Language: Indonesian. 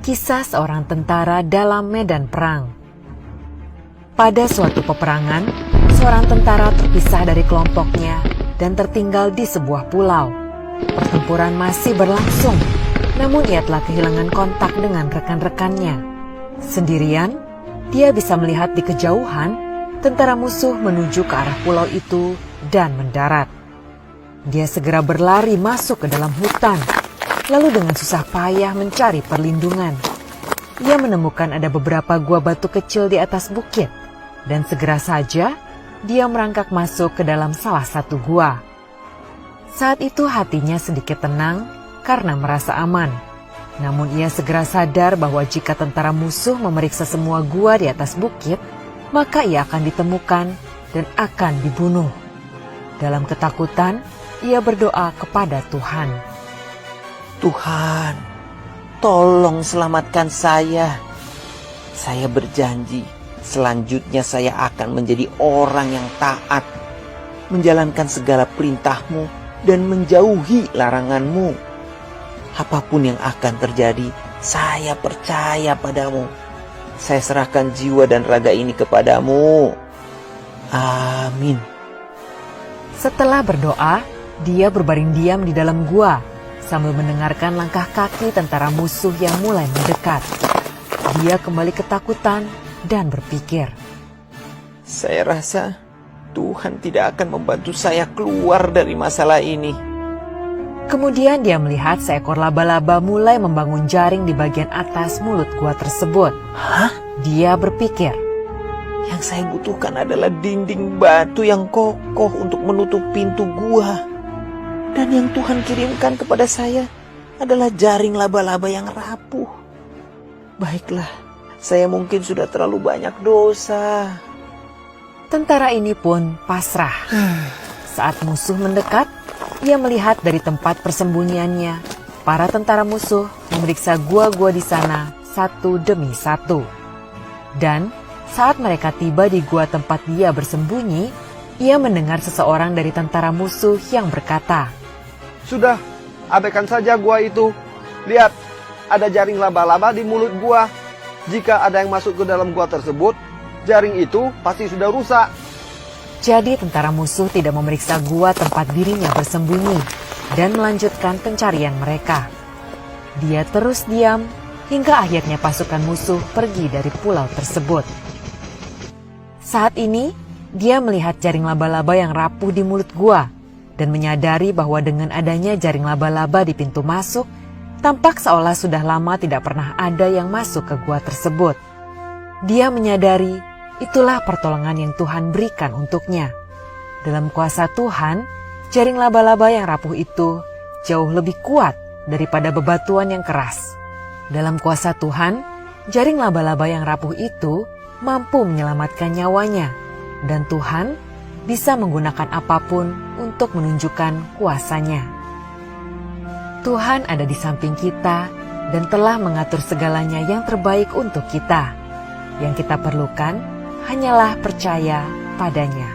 Kisah seorang tentara dalam medan perang. Pada suatu peperangan, seorang tentara terpisah dari kelompoknya dan tertinggal di sebuah pulau. Pertempuran masih berlangsung, namun ia telah kehilangan kontak dengan rekan-rekannya. Sendirian, dia bisa melihat di kejauhan tentara musuh menuju ke arah pulau itu dan mendarat. Dia segera berlari masuk ke dalam hutan, lalu dengan susah payah mencari perlindungan. Ia menemukan ada beberapa gua batu kecil di atas bukit, dan segera saja dia merangkak masuk ke dalam salah satu gua. Saat itu hatinya sedikit tenang karena merasa aman. Namun ia segera sadar bahwa jika tentara musuh memeriksa semua gua di atas bukit, maka ia akan ditemukan dan akan dibunuh. Dalam ketakutan, ia berdoa kepada Tuhan. Tuhan, tolong selamatkan saya. Saya berjanji, selanjutnya saya akan menjadi orang yang taat, menjalankan segala perintah-Mu dan menjauhi larangan-Mu. Apapun yang akan terjadi, saya percaya padamu. Saya serahkan jiwa dan raga ini kepadamu. Amin. Setelah berdoa, dia berbaring diam di dalam gua sambil mendengarkan langkah kaki tentara musuh yang mulai mendekat. Dia kembali ketakutan dan berpikir, saya rasa Tuhan tidak akan membantu saya keluar dari masalah ini. Kemudian dia melihat seekor laba-laba mulai membangun jaring di bagian atas mulut gua tersebut. Hah? Dia berpikir, yang saya butuhkan adalah dinding batu yang kokoh untuk menutup pintu gua. Dan yang Tuhan kirimkan kepada saya adalah jaring laba-laba yang rapuh. Baiklah, saya mungkin sudah terlalu banyak dosa. Tentara ini pun pasrah. Saat musuh mendekat, ia melihat dari tempat persembunyiannya, para tentara musuh memeriksa gua-gua di sana satu demi satu. Dan saat mereka tiba di gua tempat dia bersembunyi, ia mendengar seseorang dari tentara musuh yang berkata, "Sudah, abaikan saja gua itu. Lihat, ada jaring laba-laba di mulut gua. Jika ada yang masuk ke dalam gua tersebut, jaring itu pasti sudah rusak." Jadi tentara musuh tidak memeriksa gua tempat dirinya bersembunyi dan melanjutkan pencarian mereka. Dia terus diam hingga akhirnya pasukan musuh pergi dari pulau tersebut. Saat ini, dia melihat jaring laba-laba yang rapuh di mulut gua dan menyadari bahwa dengan adanya jaring laba-laba di pintu masuk, tampak seolah sudah lama tidak pernah ada yang masuk ke gua tersebut. Dia menyadari itulah pertolongan yang Tuhan berikan untuknya. Dalam kuasa Tuhan, jaring laba-laba yang rapuh itu jauh lebih kuat daripada bebatuan yang keras. Dalam kuasa Tuhan, jaring laba-laba yang rapuh itu mampu menyelamatkan nyawanya, dan Tuhan bisa menggunakan apapun untuk menunjukkan kuasanya. Tuhan ada di samping kita dan telah mengatur segalanya yang terbaik untuk kita. Yang kita perlukan hanyalah percaya padanya.